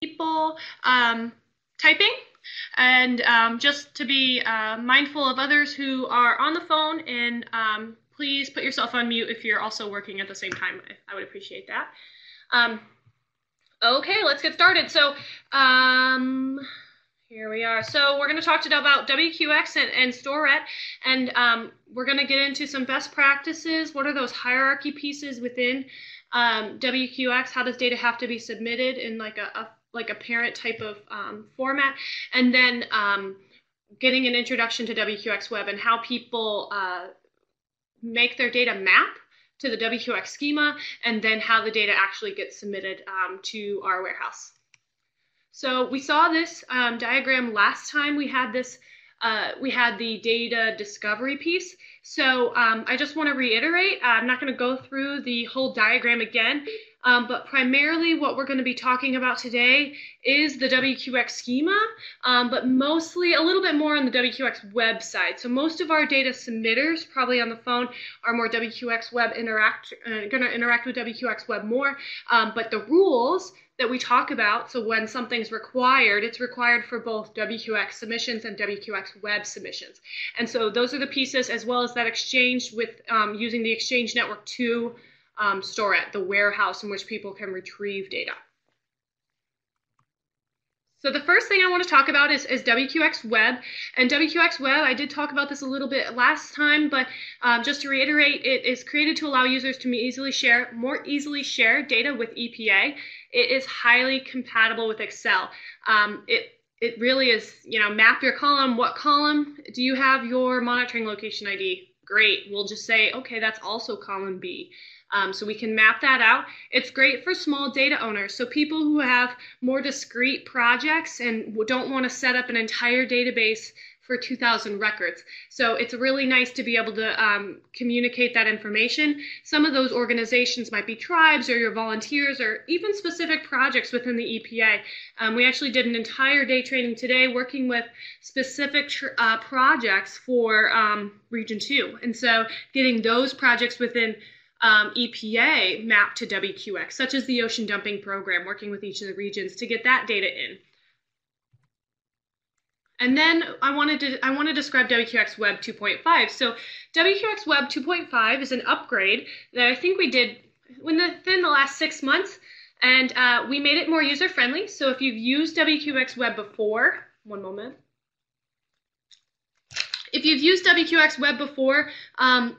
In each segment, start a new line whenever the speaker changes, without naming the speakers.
people typing, and just to be mindful of others who are on the phone, and please put yourself on mute if you're also working at the same time. I would appreciate that. Okay, let's get started. So here we are. So we're going to talk today about WQX and StoreRet, and we're going to get into some best practices. What are those hierarchy pieces within WQX? How does data have to be submitted in like a parent type of format? And then getting an introduction to WQX Web and how people make their data map to the WQX schema, and then how the data actually gets submitted to our warehouse. So we saw this diagram last time we had this. We had the data discovery piece. So I just want to reiterate, I'm not going to go through the whole diagram again, but primarily what we're going to be talking about today is the WQX schema, but mostly a little bit more on the WQX website. So most of our data submitters, probably on the phone, are more WQX web going to interact with WQX web more, but the rules that we talk about, so when something's required, it's required for both WQX submissions and WQX web submissions. And so those are the pieces, as well as that exchange with using the Exchange Network to StoreRet, the warehouse in which people can retrieve data. So the first thing I want to talk about is WQX Web. And WQX Web, I did talk about this a little bit last time, but just to reiterate, it is created to allow users to more easily share data with EPA. It is highly compatible with Excel. It really is, map your column. What column do you have your monitoring location ID? Great. We'll just say, okay, that's also column B. So we can map that out. It's great for small data owners, so people who have more discrete projects and don't want to set up an entire database for 2,000 records. So it's really nice to be able to communicate that information. Some of those organizations might be tribes or your volunteers or even specific projects within the EPA. We actually did an entire day training today working with specific projects for Region 2. And so getting those projects within EPA mapped to WQX, such as the ocean dumping program, working with each of the regions to get that data in. And then I want to describe WQX Web 2.5. So WQX Web 2.5 is an upgrade that I think we did within the last 6 months, and we made it more user-friendly. So if you've used WQX Web before, one moment. If you've used WQX Web before,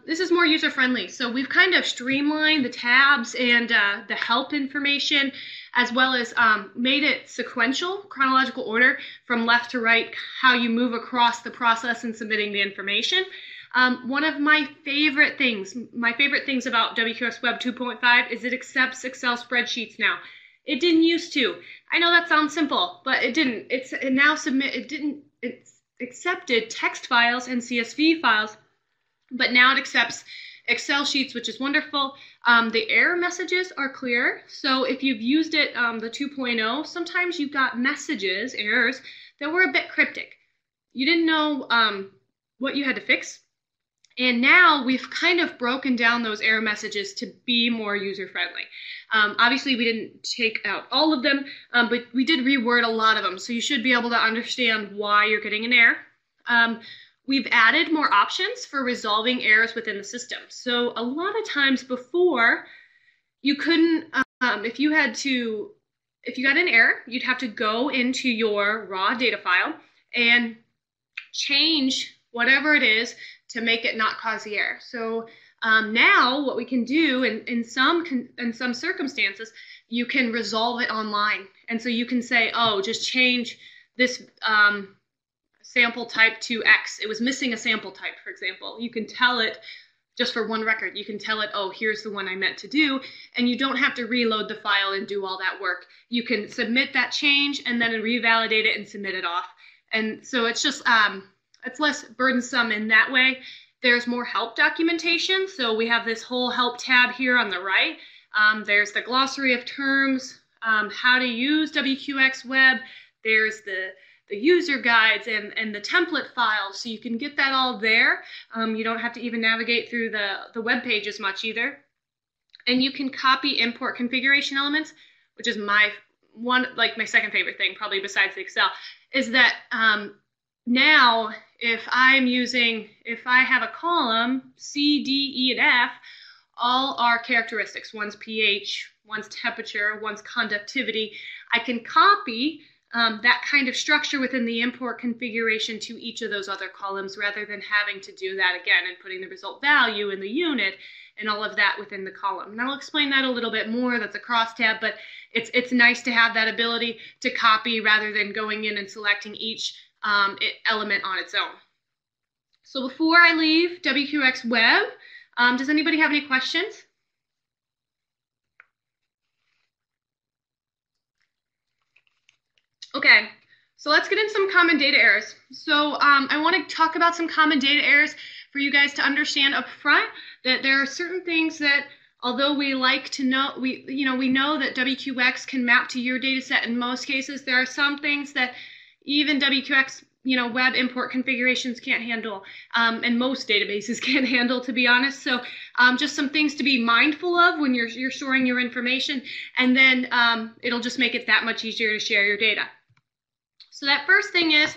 this is more user-friendly. So we've kind of streamlined the tabs and the help information, as well as made it sequential, chronological order from left to right, how you move across the process in submitting the information. One of my favorite things about WQX Web 2.5 is it accepts Excel spreadsheets now. It didn't used to. I know that sounds simple, but it didn't. It's accepted text files and CSV files, but now it accepts Excel sheets, which is wonderful. The error messages are clear. So if you've used it, the 2.0, sometimes you've got errors that were a bit cryptic. You didn't know what you had to fix. And now we've kind of broken down those error messages to be more user-friendly. Obviously, we didn't take out all of them, but we did reword a lot of them. So you should be able to understand why you're getting an error. We've added more options for resolving errors within the system. So a lot of times before, you couldn't, if you got an error, you'd have to go into your raw data file and change whatever it is to make it not cause the error. So now what we can do in some circumstances, you can resolve it online. And so you can say, oh, just change this sample type to X. It was missing a sample type, for example. You can tell it, just for one record, you can tell it, oh, here's the one I meant to do, and you don't have to reload the file and do all that work. You can submit that change and then revalidate it and submit it off. And so it's just, it's less burdensome in that way. There's more help documentation. So we have this whole help tab here on the right. There's the glossary of terms, how to use WQX Web. There's the user guides and the template files. So you can get that all there. You don't have to even navigate through the web page as much either. And you can copy import configuration elements, which is one, like my second favorite thing, probably besides the Excel, is that now if I have a column C, D, E, and F, all are characteristics. One's pH, one's temperature, one's conductivity. I can copy that kind of structure within the import configuration to each of those other columns rather than having to do that again and putting the result value in the unit and all of that within the column. And I'll explain that a little bit more. That's a crosstab, but it's nice to have that ability to copy rather than going in and selecting each element on its own. So before I leave WQX Web, does anybody have any questions? Okay, so let's get into some common data errors. So I want to talk about some common data errors for you guys to understand up front that there are certain things that, although we like to know, we know that WQX can map to your data set in most cases, there are some things that even WQX web import configurations can't handle, and most databases can't handle, to be honest. So just some things to be mindful of when you're storing your information, and then it'll just make it that much easier to share your data. So that first thing is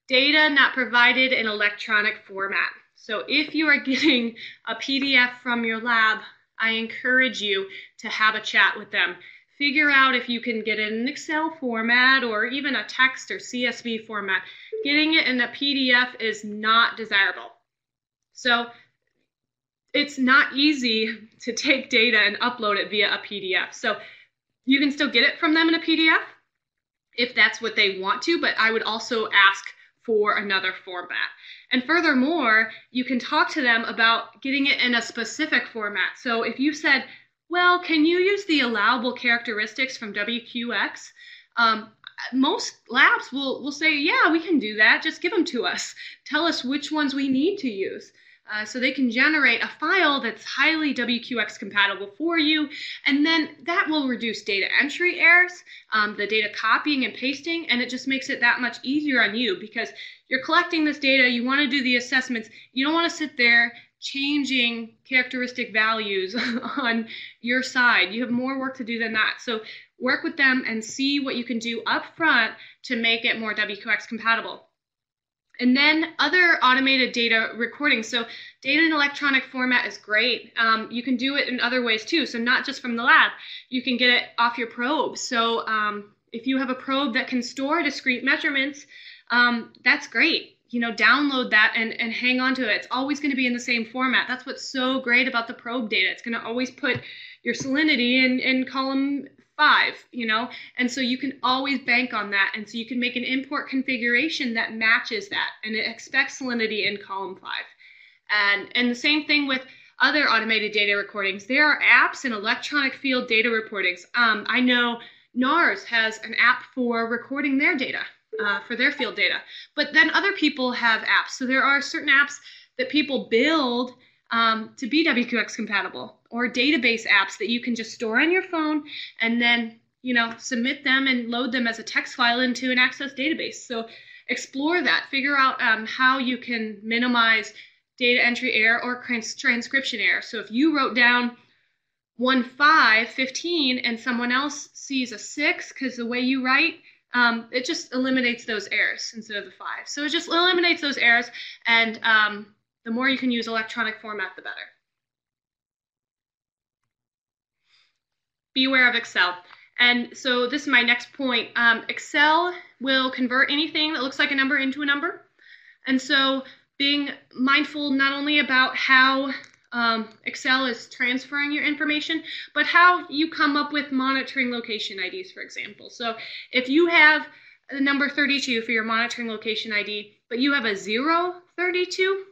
data not provided in electronic format. So if you are getting a PDF from your lab, I encourage you to have a chat with them. Figure out if you can get it in an Excel format or even a text or CSV format. Getting it in a PDF is not desirable. So it's not easy to take data and upload it via a PDF. So you can still get it from them in a PDF if that's what they want to, but I would also ask for another format. And furthermore, you can talk to them about getting it in a specific format. So if you said, well, can you use the allowable characteristics from WQX? Most labs will say, yeah, we can do that. Just give them to us. Tell us which ones we need to use. So they can generate a file that's highly WQX compatible for you, and then that will reduce data entry errors, the data copying and pasting, and it just makes it that much easier on you because you're collecting this data, you want to do the assessments, you don't want to sit there changing characteristic values on your side. You have more work to do than that. So work with them and see what you can do up front to make it more WQX compatible. And then other automated data recording. So data in electronic format is great. You can do it in other ways too. So not just from the lab, you can get it off your probe. So if you have a probe that can store discrete measurements, that's great. Download that and hang on to it. It's always going to be in the same format. That's what's so great about the probe data. It's going to always put your salinity in column 5, and so you can always bank on that. And so you can make an import configuration that matches that, and it expects salinity in column 5. And the same thing with other automated data recordings. There are apps and electronic field data reportings. I know NARS has an app for recording their data, for their field data, but then other people have apps. So there are certain apps that people build to be WQX compatible, or database apps that you can just store on your phone and then submit them and load them as a text file into an Access database. So explore that, figure out how you can minimize data entry error or transcription error. So if you wrote down 15 and someone else sees a 6 because the way you write, it just eliminates those errors instead of the 5. So it just eliminates those errors, and the more you can use electronic format, the better. Be aware of Excel. And so this is my next point. Excel will convert anything that looks like a number into a number. And so being mindful not only about how Excel is transferring your information, but how you come up with monitoring location IDs, for example. So if you have the number 32 for your monitoring location ID, but you have a 032,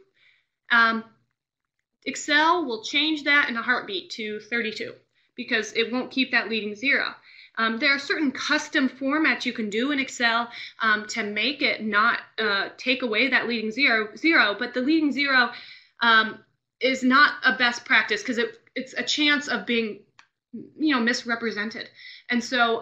Excel will change that in a heartbeat to 32 because it won't keep that leading 0. There are certain custom formats you can do in Excel to make it not take away that leading zero, but the leading 0 is not a best practice because it's a chance of being misrepresented. And so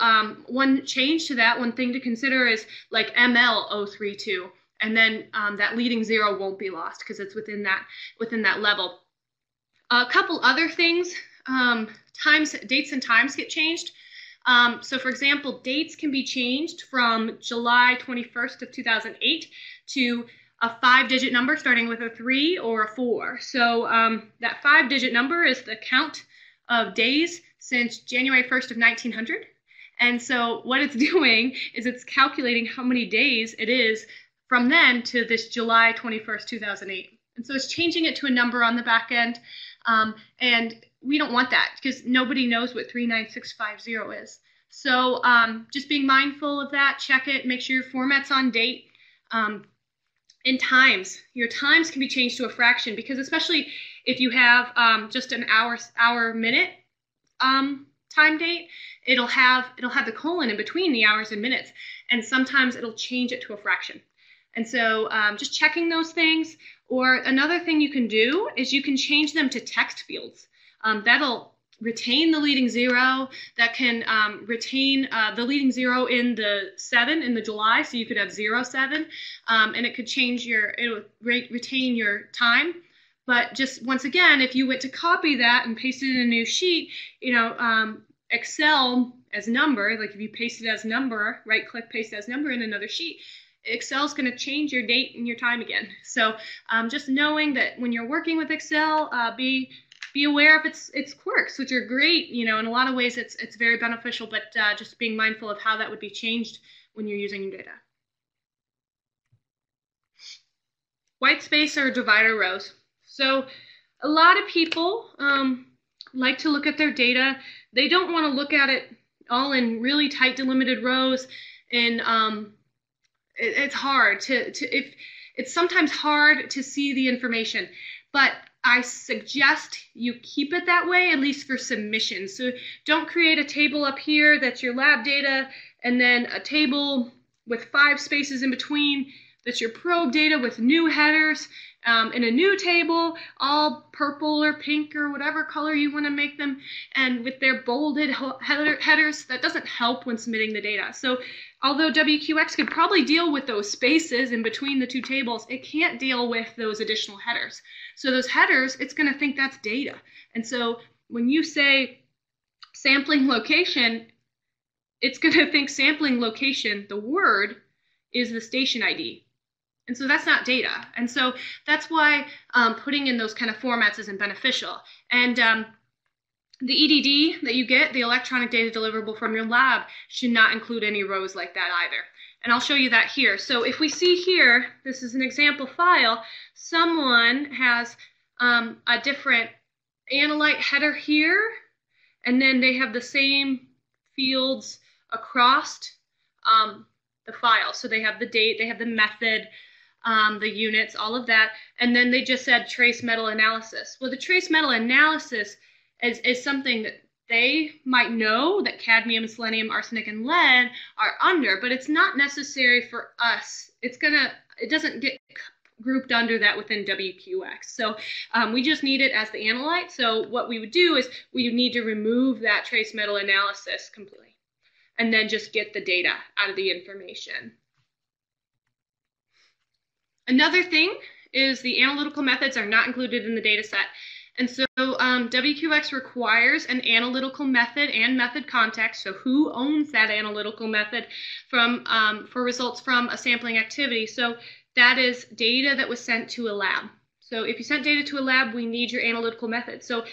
one change to that, one thing to consider is like ML032, and then that leading 0 won't be lost because it's within that level. A couple other things, dates and times get changed. So for example, dates can be changed from July 21st of 2008 to a 5-digit number starting with a 3 or a 4. So that 5-digit number is the count of days since January 1st of 1900. And so what it's doing is it's calculating how many days it is from then to this July 21st, 2008. And so it's changing it to a number on the back end. And we don't want that because nobody knows what 39650 is. So just being mindful of that, check it, make sure your format's on date. And times, your times can be changed to a fraction because especially if you have just an hour minute time date, it'll have the colon in between the hours and minutes, and sometimes it'll change it to a fraction. And so just checking those things. Or another thing you can do is you can change them to text fields. That'll retain the leading zero, that can retain the leading zero in the 7 in the July, so you could have 07, and it could change it would retain your time. But just once again, if you went to copy that and paste it in a new sheet, Excel as number, like if you paste it as number, right click, paste as number in another sheet, Excel's going to change your date and your time again. So just knowing that when you're working with Excel, be aware of its quirks, which are great. In a lot of ways it's very beneficial, but just being mindful of how that would be changed when you're using your data. White space or divider rows. So a lot of people like to look at their data. They don't want to look at it all in really tight delimited rows, and it's hard it's sometimes hard to see the information, but I suggest you keep it that way, at least for submissions. So don't create a table up here that's your lab data, and then a table with 5 spaces in between that's your probe data with new headers, in a new table, all purple or pink or whatever color you want to make them, and with their bolded headers. That doesn't help when submitting the data. So although WQX could probably deal with those spaces in between the two tables, it can't deal with those additional headers. So those headers, it's going to think that's data. And so when you say sampling location, it's going to think sampling location, the word, is the station ID. And so that's not data. And so that's why putting in those kind of formats isn't beneficial. And the EDD that you get, the electronic data deliverable from your lab, should not include any rows like that either. And I'll show you that here. So if we see here, this is an example file, someone has a different analyte header here, and then they have the same fields across the file. So they have the date, they have the method, the units, all of that, and then they just said trace metal analysis. Well, the trace metal analysis is something that they might know that cadmium, selenium, arsenic, and lead are under, but it's not necessary for us. It doesn't get grouped under that within WQX. So we just need it as the analyte. So what we would do is we need to remove that trace metal analysis completely, and then just get the data out of the information. Another thing is the analytical methods are not included in the data set. And so WQX requires an analytical method and method context, so who owns that analytical method for results from a sampling activity. So that is data that was sent to a lab. So if you sent data to a lab, we need your analytical method. So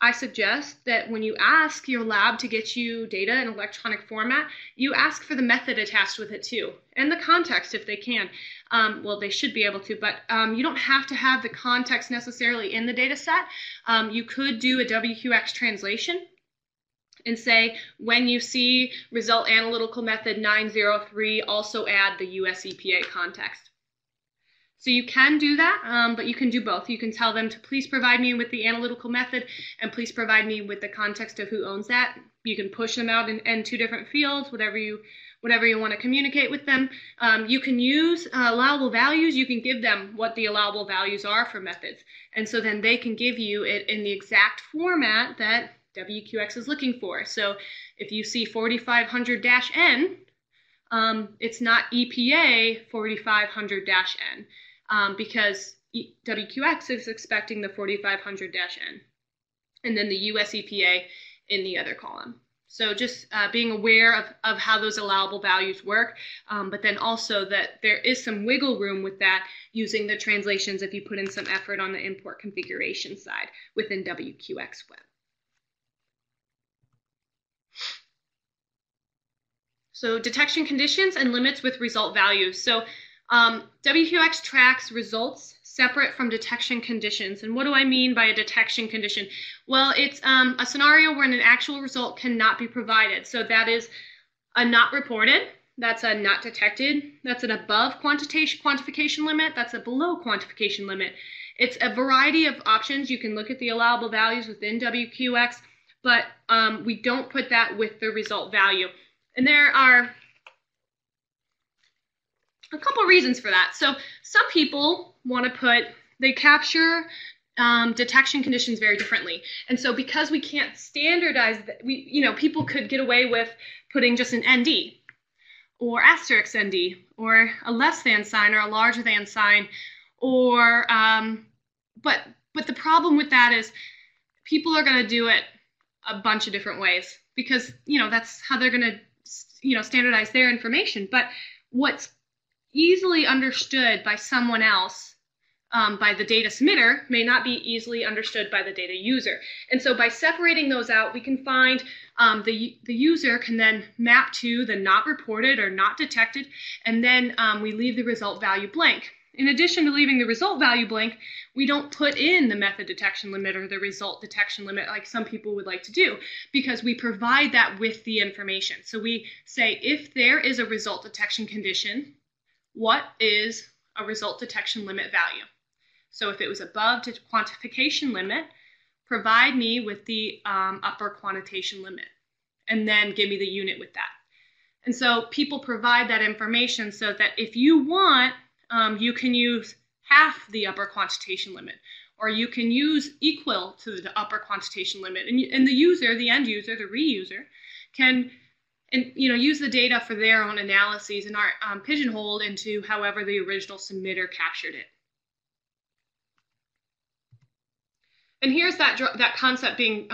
I suggest that when you ask your lab to get you data in electronic format, you ask for the method attached with it too, and the context if they can. Well, they should be able to, but you don't have to have the context necessarily in the data set. You could do a WQX translation and say, when you see result analytical method 903, also add the US EPA context. So you can do that, but you can do both. You can tell them to please provide me with the analytical method and please provide me with the context of who owns that. You can push them out in 2 different fields, whatever you want to communicate with them. You can use allowable values. You can give them what the allowable values are for methods. And so then they can give you it in the exact format that WQX is looking for. So if you see 4500-N, it's not EPA 4500-N. Because WQX is expecting the 4500-N, and then the US EPA in the other column. So just being aware of how those allowable values work, but then also that there is some wiggle room with that using the translations if you put in some effort on the import configuration side within WQX Web. So detection conditions and limits with result values. So WQX tracks results separate from detection conditions. And what do I mean by a detection condition? Well, it's a scenario where an actual result cannot be provided. So that is a not reported, that's a not detected, that's an above quantification limit, that's a below quantification limit. It's a variety of options. You can look at the allowable values within WQX, but we don't put that with the result value. And there are a couple reasons for that. So some people want to they capture detection conditions very differently. And so because we can't standardize that, people could get away with putting just an ND or asterisk ND or a less than sign or a larger than sign, or but the problem with that is people are going to do it a bunch of different ways because that's how they're going to standardize their information. But what's easily understood by someone else, by the data submitter, may not be easily understood by the data user. And so by separating those out, we can find the user can then map to the not reported or not detected, and then we leave the result value blank. In addition to leaving the result value blank, we don't put in the method detection limit or the result detection limit like some people would like to do, because we provide that with the information. So we say if there is a result detection condition, what is a result detection limit value? So if it was above the quantification limit, provide me with the upper quantitation limit, and then give me the unit with that. And so people provide that information so that if you want, you can use half the upper quantitation limit, or you can use equal to the upper quantitation limit. And the user, the end user, the reuser, can use the data for their own analyses and are pigeonholed into however the original submitter captured it. And here's that concept being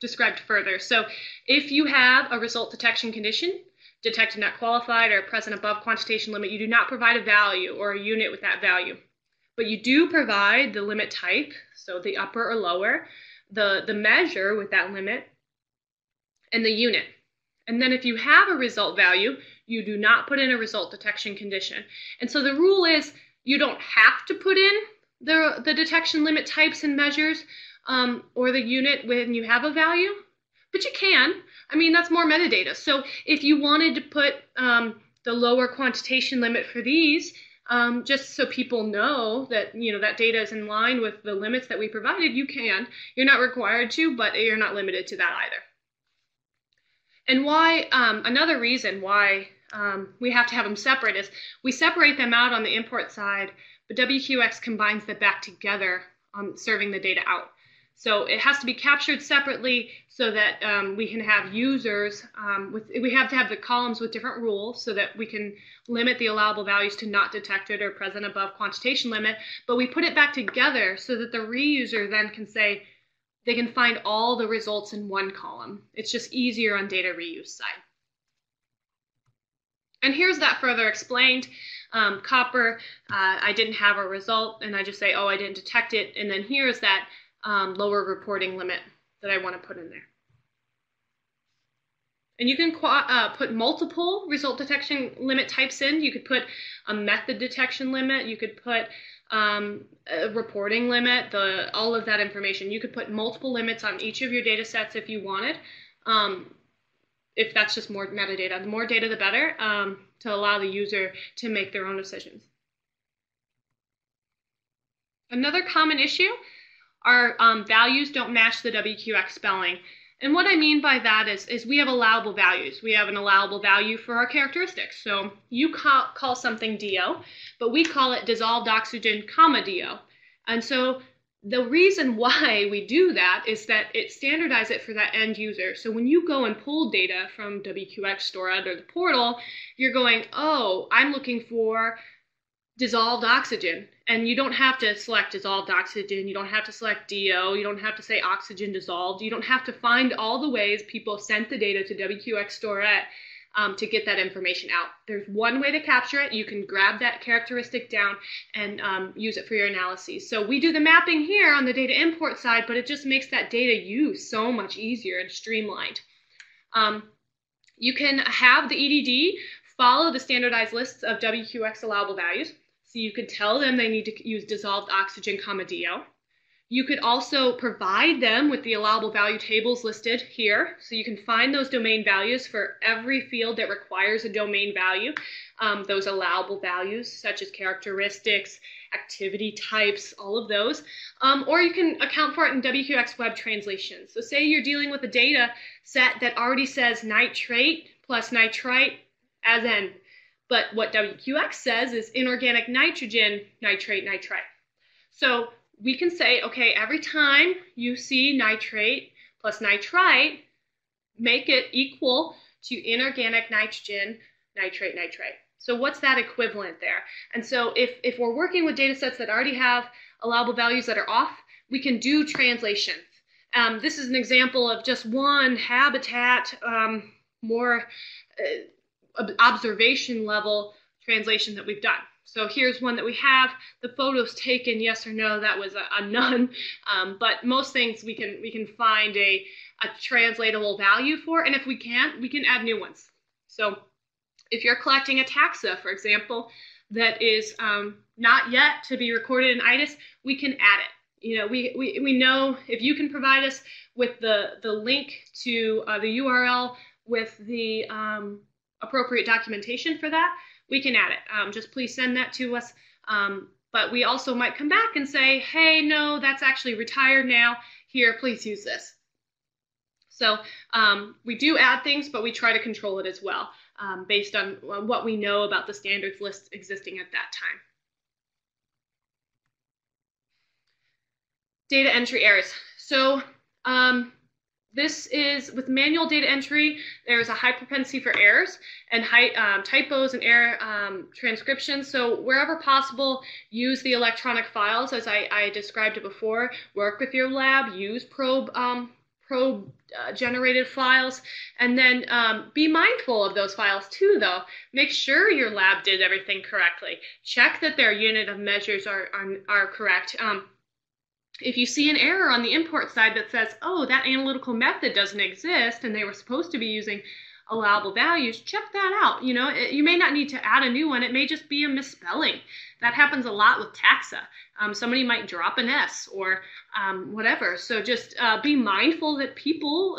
described further. So if you have a result detection condition, detected not qualified or present above quantitation limit, you do not provide a value or a unit with that value. But you do provide the limit type, so the upper or lower, the measure with that limit, and the unit. And then if you have a result value, you do not put in a result detection condition. And so the rule is you don't have to put in the detection limit types and measures or the unit when you have a value, but you can. I mean, that's more metadata. So if you wanted to put the lower quantitation limit for these, just so people know that that data is in line with the limits that we provided, you can. You're not required to, but you're not limited to that either. And why, another reason why we have to have them separate is we separate them out on the import side, but WQX combines them back together on serving the data out. So it has to be captured separately so that we can have users, we have to have the columns with different rules so that we can limit the allowable values to not detected or present above quantitation limit, but we put it back together so that the reuser then can say, they can find all the results in one column. It's just easier on data reuse side. And here's that further explained. Copper, I didn't have a result, and I just say, oh, I didn't detect it, and then here's that lower reporting limit that I want to put in there. And you can put multiple result detection limit types in. You could put a method detection limit. You could put a reporting limit, all of that information. You could put multiple limits on each of your data sets if you wanted, if that's just more metadata. The more data, the better, to allow the user to make their own decisions. Another common issue are values don't match the WQX spelling. And what I mean by that is we have allowable values. We have an allowable value for our characteristics. So you call something DO, but we call it dissolved oxygen, comma DO. And so the reason why we do that is that it standardizes it for that end user. So when you go and pull data from WQX Store or the portal, you're going, oh, I'm looking for dissolved oxygen. And you don't have to select dissolved oxygen, you don't have to select DO, you don't have to say oxygen dissolved, you don't have to find all the ways people sent the data to WQX storette to get that information out. There's one way to capture it. You can grab that characteristic down and use it for your analyses. So we do the mapping here on the data import side, but it just makes that data use so much easier and streamlined. You can have the EDD follow the standardized lists of WQX allowable values. So you could tell them they need to use dissolved oxygen, DO. You could also provide them with the allowable value tables listed here. So you can find those domain values for every field that requires a domain value, those allowable values such as characteristics, activity types, all of those. Or you can account for it in WQX web translation. So say you're dealing with a data set that already says nitrate plus nitrite as N. But what WQX says is inorganic nitrogen, nitrate, nitrite. So we can say, okay, every time you see nitrate plus nitrite, make it equal to inorganic nitrogen, nitrate, nitrite. So what's that equivalent there? And so if we're working with data sets that already have allowable values that are off, we can do translations. This is an example of just one habitat, more observation level translation that we've done. So here's one that we have. The photos taken, yes or no, that was a none. But most things we can find a translatable value for, and if we can't, we can add new ones. So if you're collecting a taxa, for example, that is not yet to be recorded in IDIS, we can add it. You know, we know if you can provide us with the link to the URL with the appropriate documentation for that, we can add it. Just please send that to us. But we also might come back and say, hey, no, that's actually retired now. Here, please use this. So we do add things, but we try to control it as well based on what we know about the standards list existing at that time. Data entry errors. So this is, with manual data entry, there's a high propensity for errors and typos and error transcriptions. So wherever possible, use the electronic files as I described it before. Work with your lab, use probe generated files, and then be mindful of those files too, though. Make sure your lab did everything correctly. Check that their unit of measures are correct. If you see an error on the import side that says, oh, that analytical method doesn't exist and they were supposed to be using allowable values, check that out. You know, you may not need to add a new one. It may just be a misspelling. That happens a lot with taxa. Somebody might drop an S or whatever. So just be mindful that people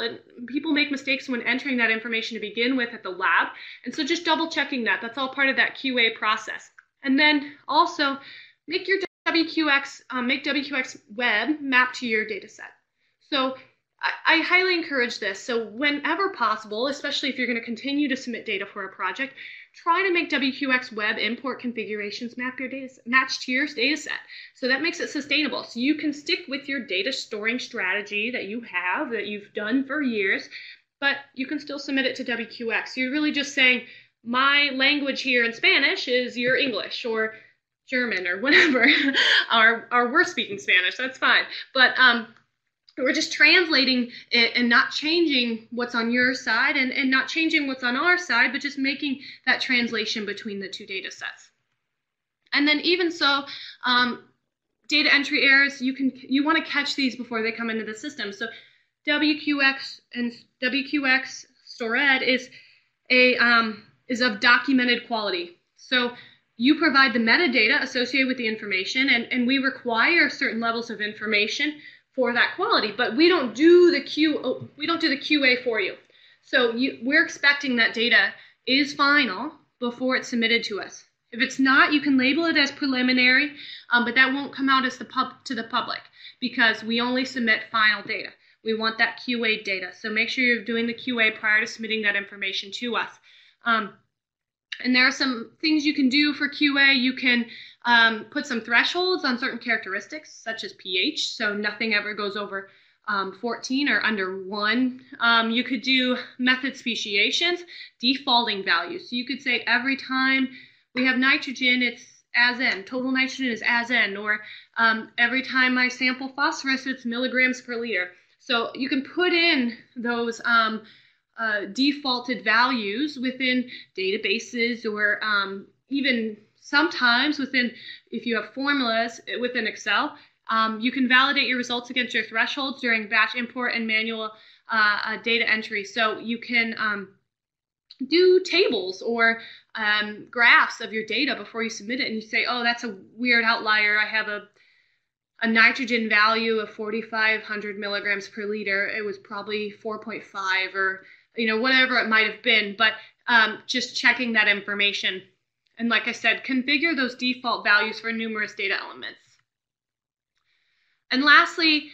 make mistakes when entering that information to begin with at the lab. And so just double checking that. That's all part of that QA process. And then also make your make WQX web map to your data set. So I highly encourage this. So whenever possible, especially if you're going to continue to submit data for a project, try to make WQX web import configurations match to your data set. So that makes it sustainable. So you can stick with your data storing strategy that you have, that you've done for years, but you can still submit it to WQX. You're really just saying, my language here in Spanish is your English, or German, or whatever, or we're speaking Spanish, that's fine. But we're just translating it and not changing what's on your side and not changing what's on our side, but just making that translation between the two data sets. And then even so, data entry errors, you want to catch these before they come into the system. So WQX and WQX storette is of documented quality. So you provide the metadata associated with the information, and we require certain levels of information for that quality, but we don't do the QA for you. So we're expecting that data is final before it's submitted to us. If it's not, you can label it as preliminary, but that won't come out as to the public because we only submit final data. We want that QA data. So make sure you're doing the QA prior to submitting that information to us. And there are some things you can do for QA. You can put some thresholds on certain characteristics, such as pH, so nothing ever goes over 14 or under 1. You could do method speciations, defaulting values. So you could say every time we have nitrogen, as n, total nitrogen is as n, or every time I sample phosphorus, it's milligrams per liter. So you can put in those defaulted values within databases, or even sometimes within, if you have formulas within Excel, you can validate your results against your thresholds during batch import and manual data entry. So you can do tables or graphs of your data before you submit it, and you say, oh, that's a weird outlier. I have a nitrogen value of 4,500 milligrams per liter. It was probably 4.5, or whatever it might have been, but just checking that information. And like I said, configure those default values for numerous data elements. And lastly,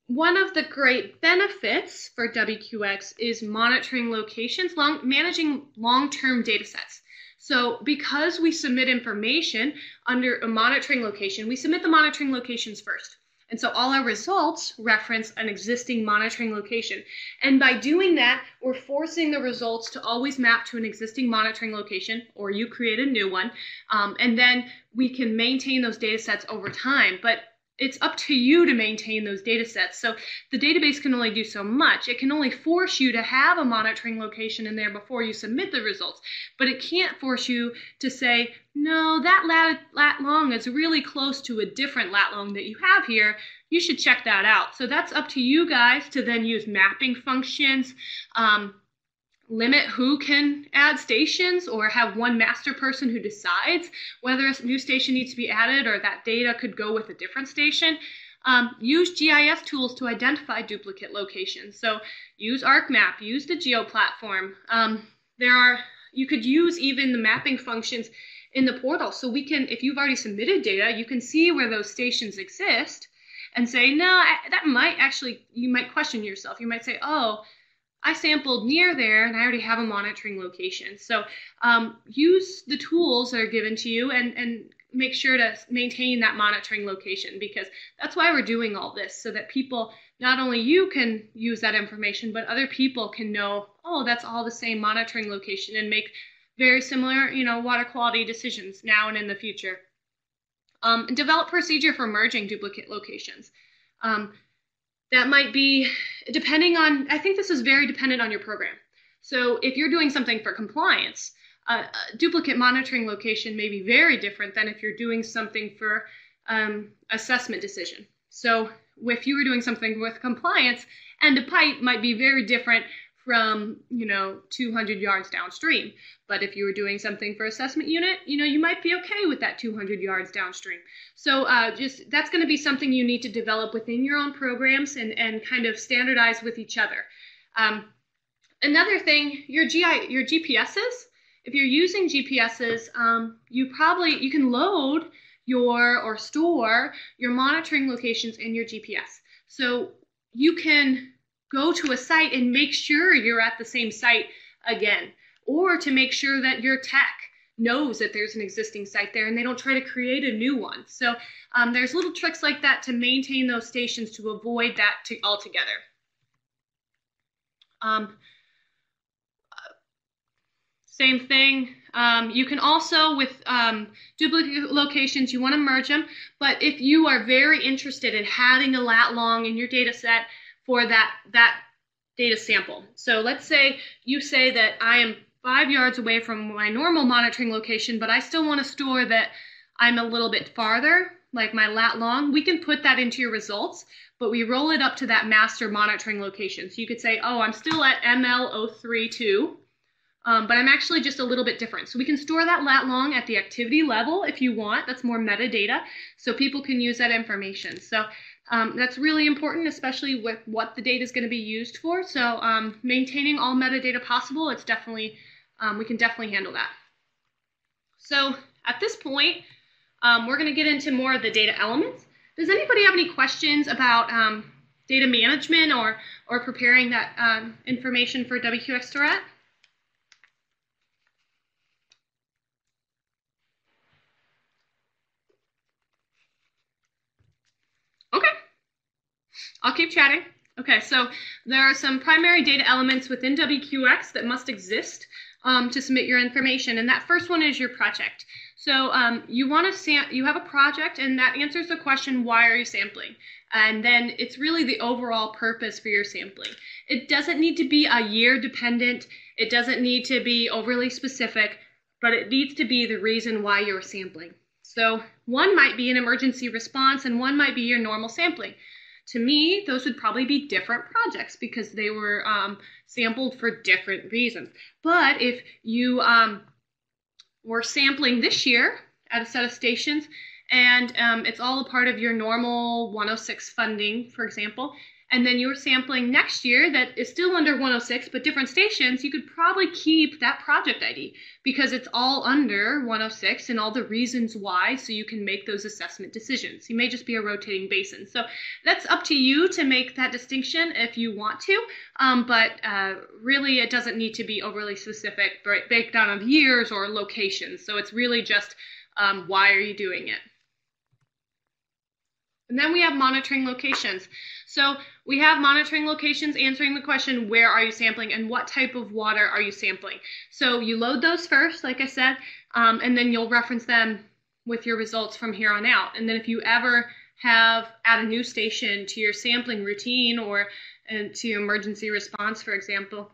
one of the great benefits for WQX is monitoring locations, managing long-term data sets. So because we submit information under a monitoring location, we submit the monitoring locations first. And so all our results reference an existing monitoring location. And by doing that, we're forcing the results to always map to an existing monitoring location, or you create a new one, and then we can maintain those data sets over time. But it's up to you to maintain those data sets. So the database can only do so much. It can only force you to have a monitoring location in there before you submit the results, but it can't force you to say, no, that lat long is really close to a different lat long that you have here. You should check that out. So that's up to you guys to then use mapping functions, limit who can add stations, or have one master person who decides whether a new station needs to be added or that data could go with a different station. Use GIS tools to identify duplicate locations. So use ArcMap, use the Geo platform. You could use even the mapping functions in the portal. So we can, if you've already submitted data, you can see where those stations exist and say, no, that might actually, you might question yourself. You might say, oh, I sampled near there and I already have a monitoring location. So use the tools that are given to you and make sure to maintain that monitoring location, because that's why we're doing all this, so that people, not only you can use that information, but other people can know, oh, that's all the same monitoring location, and make very similar, water quality decisions now and in the future. Develop procedure for merging duplicate locations. That might be depending on, I think this is very dependent on your program. So if you're doing something for compliance, a duplicate monitoring location may be very different than if you're doing something for assessment decision. So if you were doing something with compliance, end of pipe might be very different from 200 yards downstream. But if you were doing something for assessment unit, you might be okay with that 200 yards downstream. So that's going to be something you need to develop within your own programs and kind of standardize with each other. Another thing, your GPSs. If you're using GPSs, you can load or store your monitoring locations in your GPS. So you can go to a site and make sure you're at the same site again, or to make sure that your tech knows that there's an existing site there and they don't try to create a new one. So there's little tricks like that to maintain those stations to avoid that altogether. Same thing. You can also, with duplicate locations, you want to merge them. But if you are very interested in having a lat long in your data set for that data sample. So let's say you say that I am 5 yards away from my normal monitoring location, but I still want to store that I'm a little bit farther, like my lat long. We can put that into your results, but we roll it up to that master monitoring location. So you could say, oh, I'm still at ML032. But I'm actually just a little bit different. So we can store that lat long at the activity level if you want. That's more metadata, so people can use that information. So that's really important, especially with what the data is going to be used for. So maintaining all metadata possible, it's definitely, we can definitely handle that. So at this point, we're going to get into more of the data elements. Does anybody have any questions about data management or preparing that information for WQX Tourette? Okay, I'll keep chatting. Okay, so there are some primary data elements within WQX that must exist to submit your information, and that first one is your project. So you have a project, and that answers the question, why are you sampling? And then it's really the overall purpose for your sampling. It doesn't need to be a year dependent. It doesn't need to be overly specific, but it needs to be the reason why you're sampling. So one might be an emergency response, and one might be your normal sampling. To me, those would probably be different projects because they were sampled for different reasons. But if you were sampling this year at a set of stations, and it's all a part of your normal 106 funding, for example, and then you're sampling next year that is still under 106 but different stations, you could probably keep that project ID because it's all under 106 and all the reasons why, so you can make those assessment decisions. You may just be a rotating basin. So that's up to you to make that distinction if you want to, but really it doesn't need to be overly specific breakdown of years or locations. So it's really just why are you doing it? And then we have monitoring locations. So we have monitoring locations answering the question, where are you sampling and what type of water are you sampling? So you load those first, like I said, and then you'll reference them with your results from here on out. And then if you ever add a new station to your sampling routine or to emergency response, for example,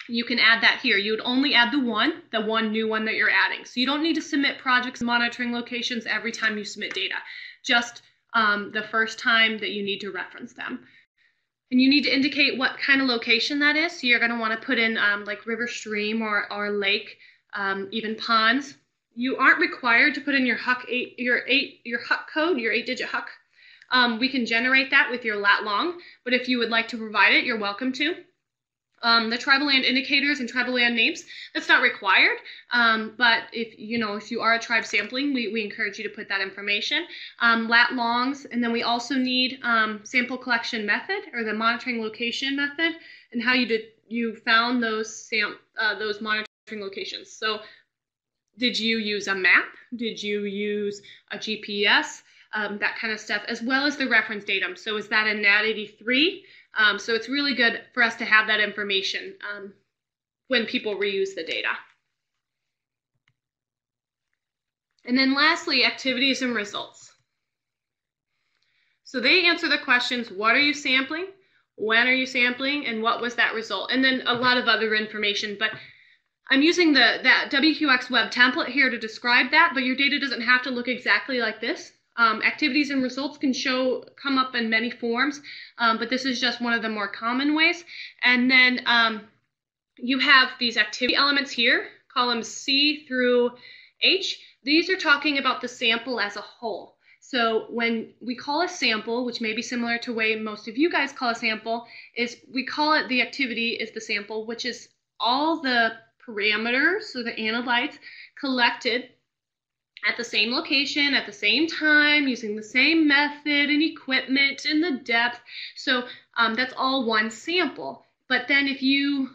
you can add that here. You would only add the one new one that you're adding. So you don't need to submit projects and monitoring locations every time you submit data. Just the first time that you need to reference them. And you need to indicate what kind of location that is. So you're going to want to put in like river, stream, or lake, even ponds. You aren't required to put in your HUC code, your 8-digit HUC. We can generate that with your lat long, but if you would like to provide it, you're welcome to. The tribal land indicators and tribal land names, that's not required, but if you are a tribe sampling, we encourage you to put that information. Lat longs, and then we also need sample collection method, or the monitoring location method, and how you found those monitoring locations. So did you use a map? Did you use a GPS? That kind of stuff, as well as the reference datum. So is that a NAT 83? So it's really good for us to have that information when people reuse the data. And then lastly, activities and results. So they answer the questions, what are you sampling, when are you sampling, and what was that result? And then a lot of other information, but I'm using that WQX web template here to describe that, but your data doesn't have to look exactly like this. Activities and results can come up in many forms, but this is just one of the more common ways. And then you have these activity elements here, columns C through H. These are talking about the sample as a whole. So when we call a sample, which may be similar to the way most of you guys call a sample, is we call it the activity is the sample, which is all the parameters, so the analytes, collected at the same location, at the same time, using the same method and equipment and the depth. So that's all one sample. But then if you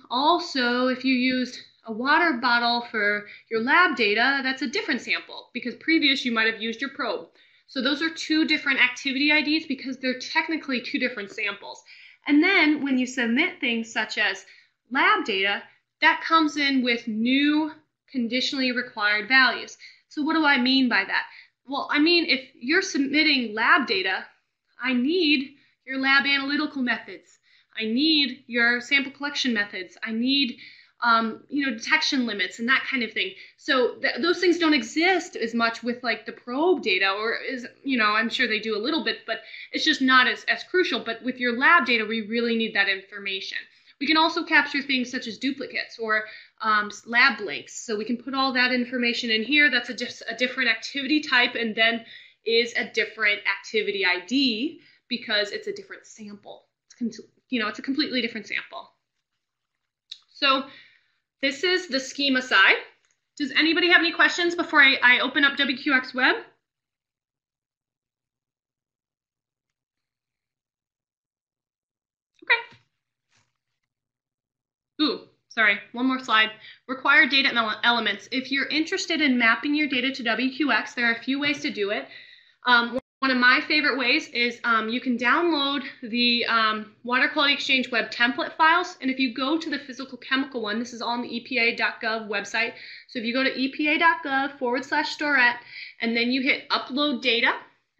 used a water bottle for your lab data, that's a different sample because previous you might have used your probe. So those are two different activity IDs because they're technically two different samples. And then when you submit things such as lab data, that comes in with new conditionally required values. So what do I mean by that? Well, I mean, if you're submitting lab data, I need your lab analytical methods. I need your sample collection methods. I need, detection limits and that kind of thing. So those things don't exist as much with like the probe data, or I'm sure they do a little bit, but it's just not as crucial. But with your lab data, we really need that information. We can also capture things such as duplicates or lab blanks. So we can put all that information in here. That's just a different activity type, and then is a different activity ID because it's a different sample. It's a completely different sample. So this is the schema side. Does anybody have any questions before I open up WQX Web? Okay. Ooh, sorry, one more slide. Required data elements. If you're interested in mapping your data to WQX, there are a few ways to do it. One of my favorite ways is you can download the Water Quality Exchange web template files, and if you go to the physical chemical one, this is on the EPA.gov website, so if you go to epa.gov/storette, and then you hit upload data,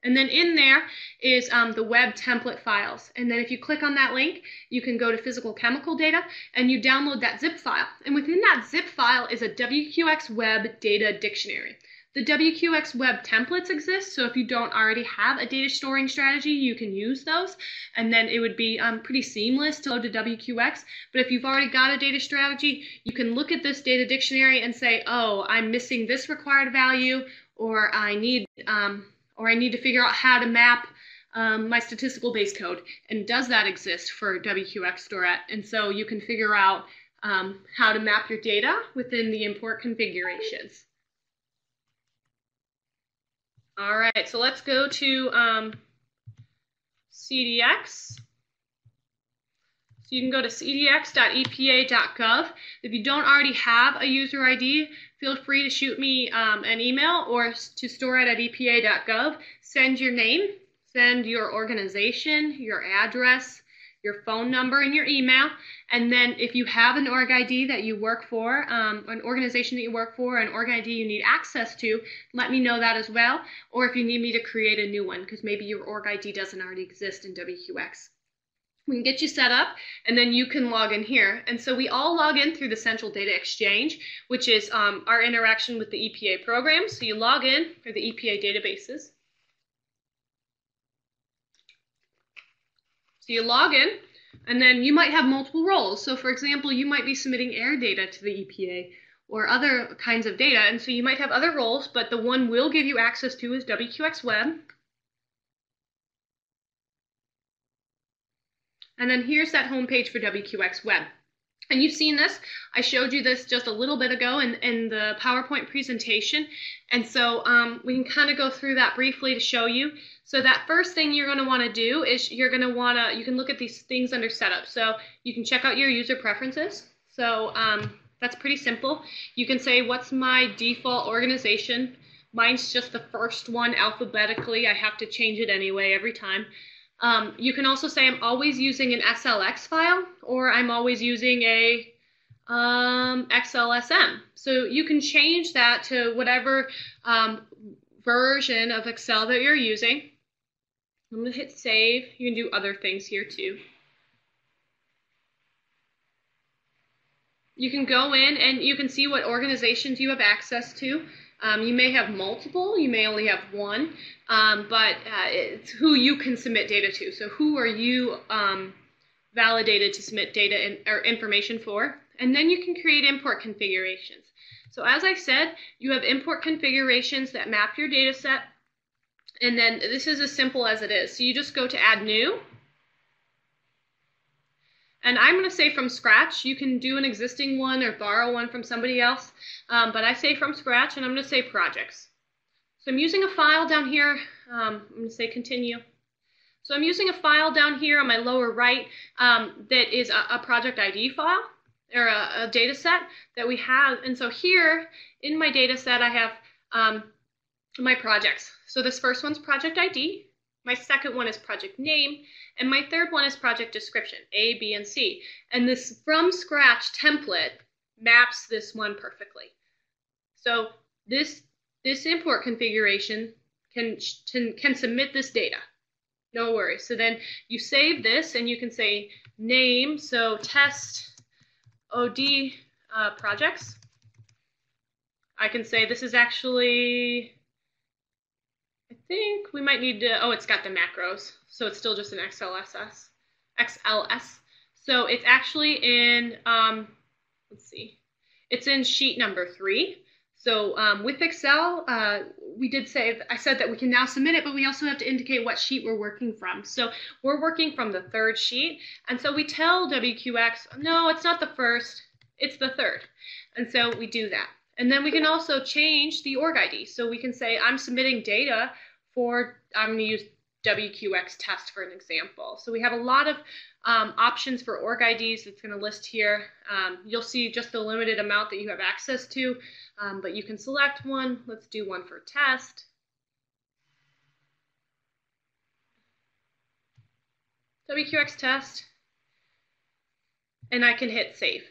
and then in there is the web template files, and then if you click on that link, you can go to physical chemical data, and you download that zip file, and within that zip file is a WQX web data dictionary. The WQX web templates exist, so if you don't already have a data storing strategy, you can use those, and then it would be pretty seamless to load to WQX. But if you've already got a data strategy, you can look at this data dictionary and say, oh, I'm missing this required value, or I need to figure out how to map my statistical base code, and does that exist for WQX Storette? And so you can figure out how to map your data within the import configurations. All right, so let's go to CDX. So you can go to cdx.epa.gov. If you don't already have a user ID, feel free to shoot me an email or to storeit@epa.gov. Send your name, send your organization, your address, your phone number, and your email. And then if you have an org ID that you work for, an organization that you work for, an org ID you need access to, let me know that as well. Or if you need me to create a new one, because maybe your org ID doesn't already exist in WQX. We can get you set up, and then you can log in here. And so we all log in through the Central Data Exchange, which is our interaction with the EPA program. So you log in for the EPA databases. So you log in, and then you might have multiple roles. So for example, you might be submitting air data to the EPA or other kinds of data, and so you might have other roles, but the one we'll give you access to is WQX Web. And then here's that home page for WQX Web. And you've seen this. I showed you this just a little bit ago in the PowerPoint presentation. And so we can kind of go through that briefly to show you. So that first thing you're going to want to do is you can look at these things under setup. So you can check out your user preferences. So that's pretty simple. You can say, what's my default organization? Mine's just the first one alphabetically. I have to change it anyway every time. You can also say I'm always using an SLX file, or I'm always using a XLSM. So you can change that to whatever version of Excel that you're using. I'm going to hit save. You can do other things here too. You can go in and you can see what organizations you have access to. You may have multiple, you may only have one, but it's who you can submit data to. So who are you validated to submit data or information for? And then you can create import configurations. So as I said, you have import configurations that map your data set. And then this is as simple as it is. So you just go to add new. And I'm going to say from scratch. You can do an existing one or borrow one from somebody else. But I say from scratch, and I'm going to say projects. So I'm using a file down here. I'm going to say continue. So I'm using a file down here on my lower right that is a project ID file or a data set that we have. And so here in my data set, I have my projects. So this first one's project ID. My second one is project name, and my third one is project description, A, B, and C. And this from scratch template maps this one perfectly. So this import configuration can submit this data. No worries. So then you save this, and you can say name, so test OD projects. I can say this is actually, I think we might need to, oh, it's got the macros, so it's still just an XLS. So it's actually in, let's see, it's in sheet number 3. So with Excel, I said that we can now submit it, but we also have to indicate what sheet we're working from. So we're working from the 3rd sheet, and so we tell WQX, no, it's not the 1st, it's the 3rd. And so we do that. And then we can also change the org ID. So we can say I'm submitting data for, I'm going to use WQX test for an example. So we have a lot of options for org IDs that's going to list here. You'll see just the limited amount that you have access to, but you can select one. Let's do one for test. WQX test, and I can hit save.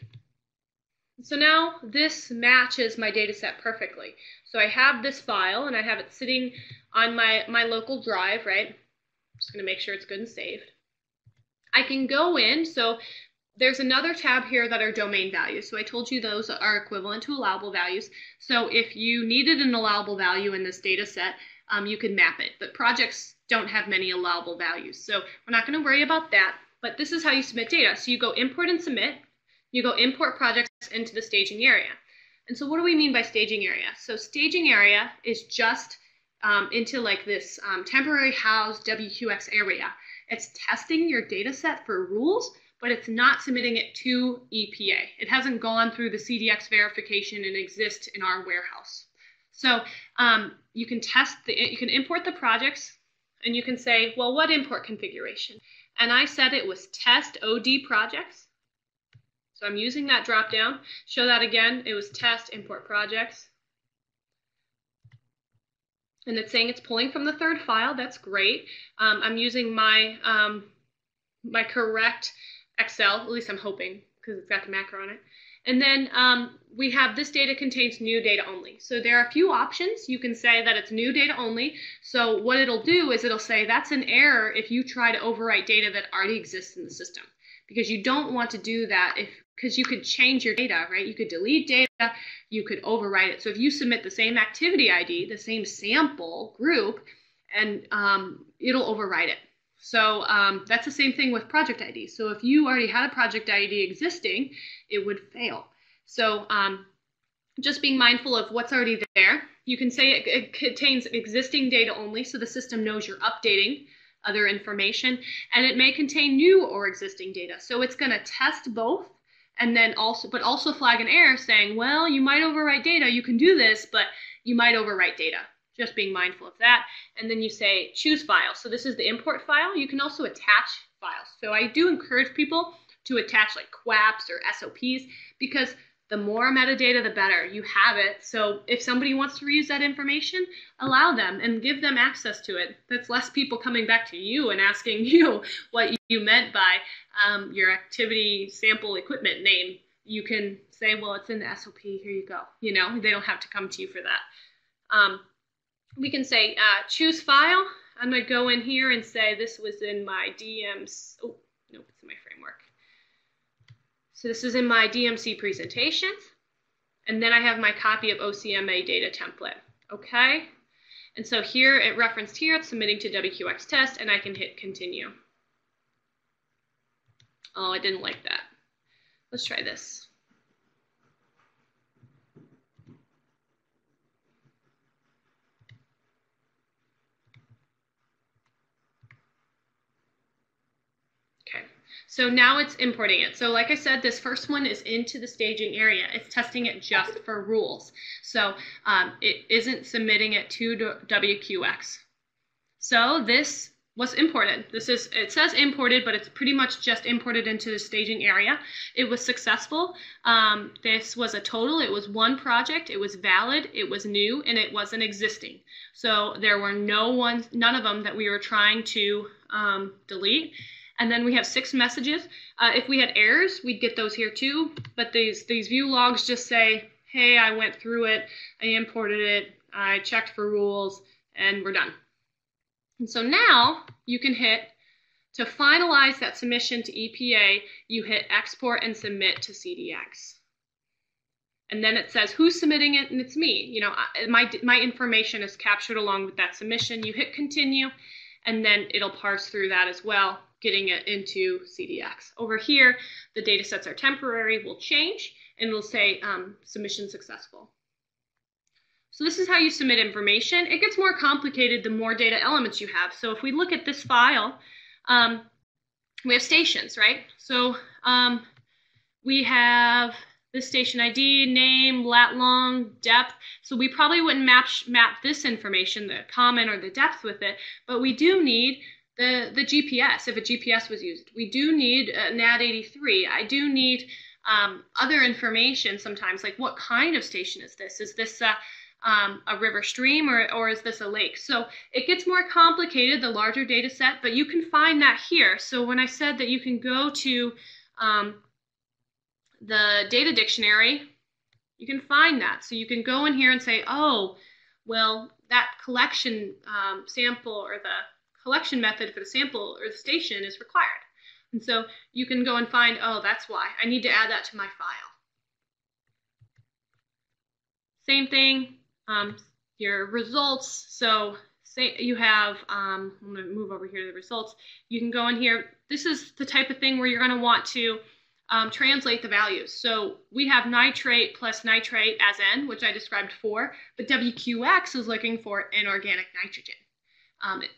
So now this matches my data set perfectly. So I have this file and I have it sitting on my local drive, right? I'm just going to make sure it's good and saved. I can go in, so there's another tab here that are domain values. So I told you those are equivalent to allowable values. So if you needed an allowable value in this data set, you could map it. But projects don't have many allowable values. So we're not going to worry about that. But this is how you submit data. So you go import and submit. You go import projects into the staging area. And so what do we mean by staging area? So staging area is just into like this temporary house WQX area. It's testing your data set for rules, but it's not submitting it to EPA. It hasn't gone through the CDX verification and exists in our warehouse. So you can you can import the projects, and you can say, well, what import configuration? And I said it was test OD projects. So I'm using that drop down. Show that again. It was test import projects. And it's saying it's pulling from the third file. That's great. I'm using my my correct Excel, at least I'm hoping, because it's got the macro on it. And then we have this data contains new data only. So there are a few options. You can say that it's new data only. So what it'll do is it'll say that's an error if you try to overwrite data that already exists in the system, because you don't want to do that because you could change your data, right? You could delete data, you could overwrite it. So if you submit the same activity ID, the same sample group, and it'll overwrite it. So that's the same thing with project ID. So if you already had a project ID existing, it would fail. So just being mindful of what's already there. You can say it contains existing data only, so the system knows you're updating other information, and it may contain new or existing data. So it's going to test both, and then also flag an error saying, well, you might overwrite data. You can do this, but you might overwrite data. Just being mindful of that. And then you say choose file. So this is the import file. You can also attach files. So I do encourage people to attach like QAPs or SOPs, because the more metadata, the better. You have it. So if somebody wants to reuse that information, allow them and give them access to it. That's less people coming back to you and asking you what you meant by your activity sample equipment name. You can say, well, it's in the SOP. Here you go. You know, they don't have to come to you for that. We can say choose file. I'm going to go in here and say this was in my DMC. Oh, nope, it's in my framework. So this is in my DMC presentations. And then I have my copy of OCMA data template. Okay. And so here, it referenced here, it's submitting to WQX test, and I can hit continue. Oh, I didn't like that. Let's try this. Okay, so now it's importing it. So like I said, this first one is into the staging area. It's testing it just for rules. So it isn't submitting it to WQX. So this was imported. It says imported, but it's pretty much just imported into the staging area. It was successful. This was a total. It was one project. It was valid. It was new, and it wasn't existing. So there were none of them that we were trying to delete. And then we have 6 messages. If we had errors, we'd get those here too. But these view logs just say, hey, I went through it, I imported it, I checked for rules, and we're done. And so now you can hit, to finalize that submission to EPA, you hit export and submit to CDX. And then it says who's submitting it, and it's me. You know, my information is captured along with that submission. You hit continue, and then it'll parse through that as well, getting it into CDX. Over here, the data sets are temporary, will change, and it'll say submission successful. So this is how you submit information. It gets more complicated the more data elements you have. So if we look at this file, we have stations, right? So we have this station ID, name, lat long, depth. So we probably wouldn't map this information, the comment or the depth with it, but we do need the GPS, if a GPS was used. We do need NAD83. I do need other information sometimes, like what kind of station is this? Is this a river stream, or is this a lake? So it gets more complicated the larger data set, but you can find that here. So when I said that you can go to the data dictionary, you can find that. So you can go in here and say, oh, well, that collection sample or the collection method for the sample or the station is required. And so you can go and find, oh, that's why. I need to add that to my file. Same thing, your results. So say you have, I'm going to move over here to the results. You can go in here. This is the type of thing where you're going to want to translate the values. So we have nitrate plus nitrate as N, which I described before, but WQX is looking for inorganic nitrogen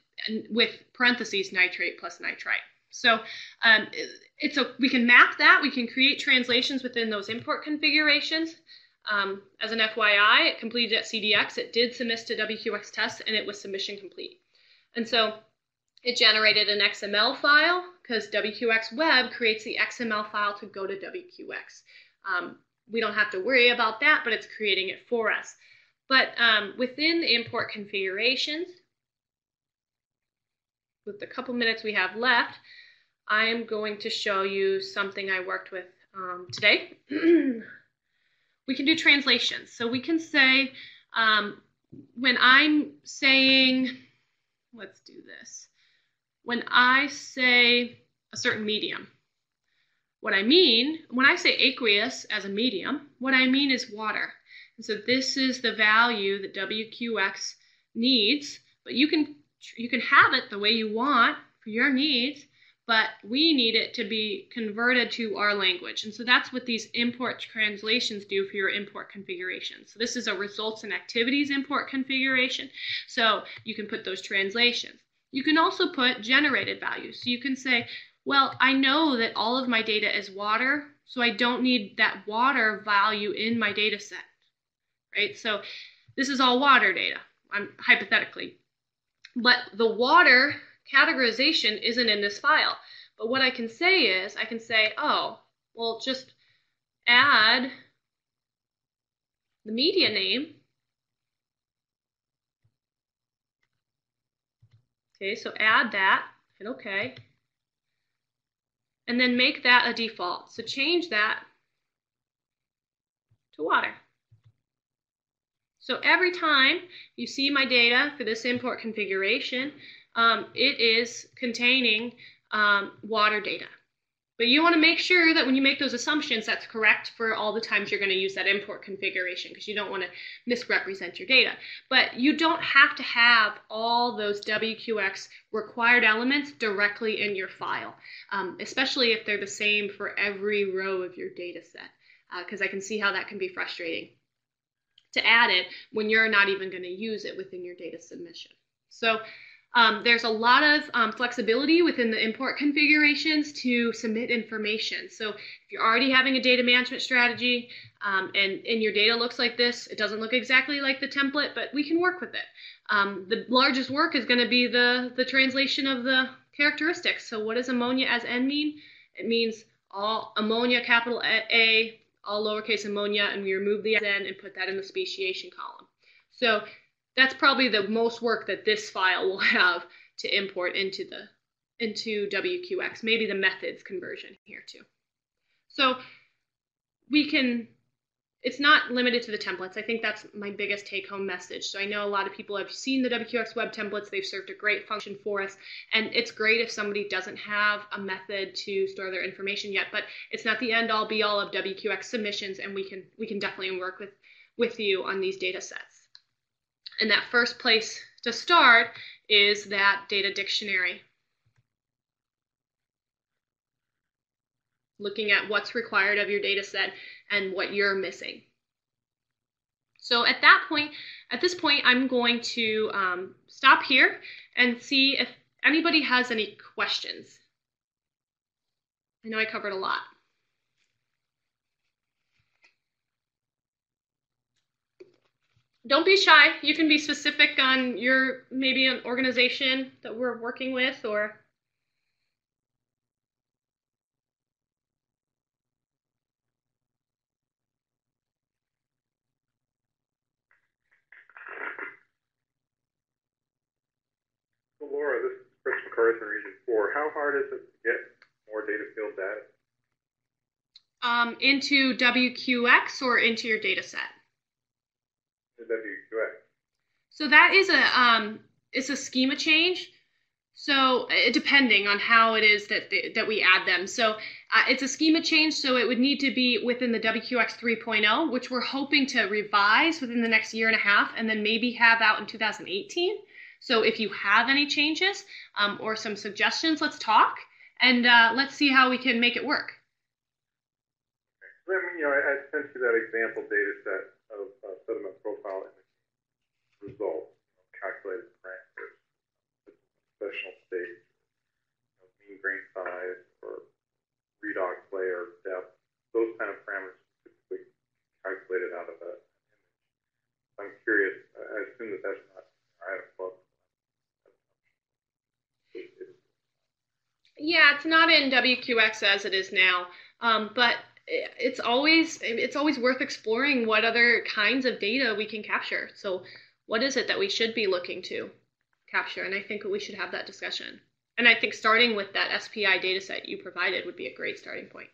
with parentheses nitrate plus nitrite. So we can map that. We can create translations within those import configurations. As an FYI, it completed at CDX. It did submit to WQX tests, and it was submission complete. And so it generated an XML file because WQX Web creates the XML file to go to WQX. We don't have to worry about that, but it's creating it for us. But within the import configurations, with the couple minutes we have left, I am going to show you something I worked with today. We can do translations. So we can say, when I'm saying, let's do this. When I say a certain medium, what I mean, when I say aqueous as a medium, what I mean is water. And so this is the value that WQX needs, but you can have it the way you want for your needs, but we need it to be converted to our language. And so that's what these import translations do for your import configuration. So this is a results and activities import configuration. So you can put those translations. You can also put generated values. So you can say, well, I know that all of my data is water, so I don't need that water value in my data set, right? So this is all water data, hypothetically. But the water categorization isn't in this file. But what I can say is, I can say, oh, well, just add the media name. Okay, so add that, hit OK. And then make that a default. So change that to water. So every time you see my data for this import configuration, it is containing water data. But you want to make sure that when you make those assumptions, that's correct for all the times you're going to use that import configuration, because you don't want to misrepresent your data. But you don't have to have all those WQX required elements directly in your file, especially if they're the same for every row of your data set, because I can see how that can be frustrating to add it when you're not even going to use it within your data submission. So there's a lot of flexibility within the import configurations to submit information. So if you're already having a data management strategy and your data looks like this, it doesn't look exactly like the template, but we can work with it. The largest work is going to be the translation of the characteristics. So what does ammonia as N mean? It means all ammonia, capital A, all lowercase ammonia, and we remove the N and put that in the speciation column. So that's probably the most work that this file will have to import into WQX, maybe the methods conversion here too. So it's not limited to the templates. I think that's my biggest take-home message. So I know a lot of people have seen the WQX web templates. They've served a great function for us, and it's great if somebody doesn't have a method to store their information yet, but it's not the end-all be-all of WQX submissions, and we can definitely work with you on these data sets. And that first place to start is that data dictionary. Looking at what's required of your data set and what you're missing. So at this point, I'm going to stop here and see if anybody has any questions. I know I covered a lot. Don't be shy. You can be specific on maybe an organization that we're working with, or
Laura, this is Chris McCarthy, Region 4. How hard is it to get more data field data?
Into WQX or into your data set?
The WQX.
So that is it's a schema change. So depending on how it is that we add them. So it's a schema change, so it would need to be within the WQX 3.0, which we're hoping to revise within the next year and a half, and then maybe have out in 2018. So if you have any changes or some suggestions, let's talk, and let's see how we can make it work.
Okay. I sent you that example data set of sediment profile imaging results, calculated parameters, special state, mean grain size, or redox layer depth. Those kind of parameters typically calculated out of that image. I'm curious. I assume that that's not. I have a club.
Yeah, it's not in WQX as it is now, but it's always worth exploring what other kinds of data we can capture. So what is it that we should be looking to capture? And I think we should have that discussion. And I think starting with that SPI data set you provided would be a great starting point.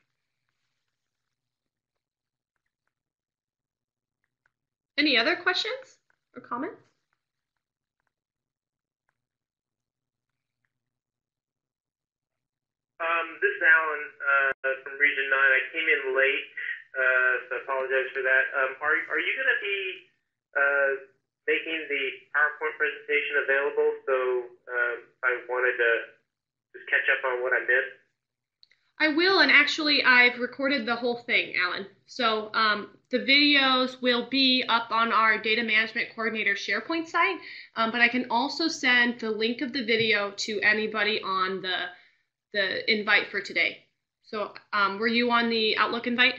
Any other questions or comments?
This is Alan from Region 9. I came in late, so I apologize for that. Are you going to be making the PowerPoint presentation available? So I wanted to just catch up on what I missed.
I will, and actually I've recorded the whole thing, Alan. So the videos will be up on our Data Management Coordinator SharePoint site, but I can also send the link of the video to anybody on the invite for today. So were you on the Outlook invite?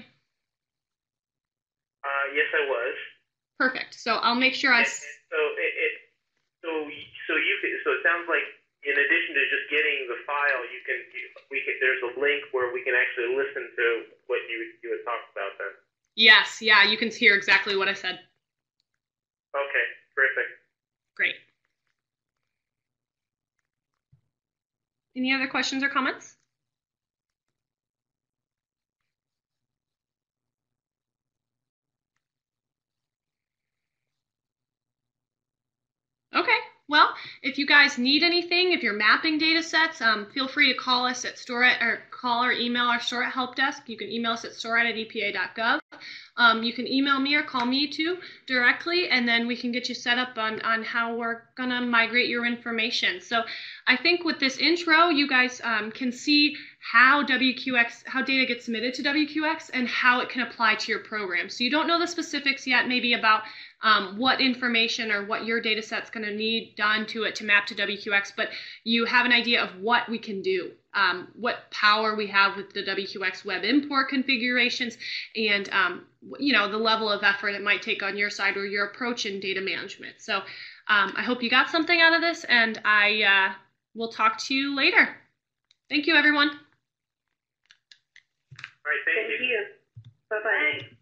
Yes, I was.
Perfect. So I'll make sure I.
So it sounds like in addition to just getting the file, there's a link where we can actually listen to what you had talked about then.
Yes. Yeah. You can hear exactly what I said.
Okay. Terrific.
Great. Any other questions or comments? Okay, well, if you guys need anything, if you're mapping data sets, feel free to call us at StoreIt or call or email our StoreIt help desk. You can email us at storit@epa.gov. You can email me or call me too directly, and then we can get you set up on how we're gonna migrate your information. So I think with this intro, you guys can see how data gets submitted to WQX and how it can apply to your program. So you don't know the specifics yet, maybe about what information or what your data set's going to need done to it to map to WQX, but you have an idea of what we can do, what power we have with the WQX web import configurations, and the level of effort it might take on your side or your approach in data management. So I hope you got something out of this, and I will talk to you later. Thank you, everyone.
All right, thank you.
Bye-bye.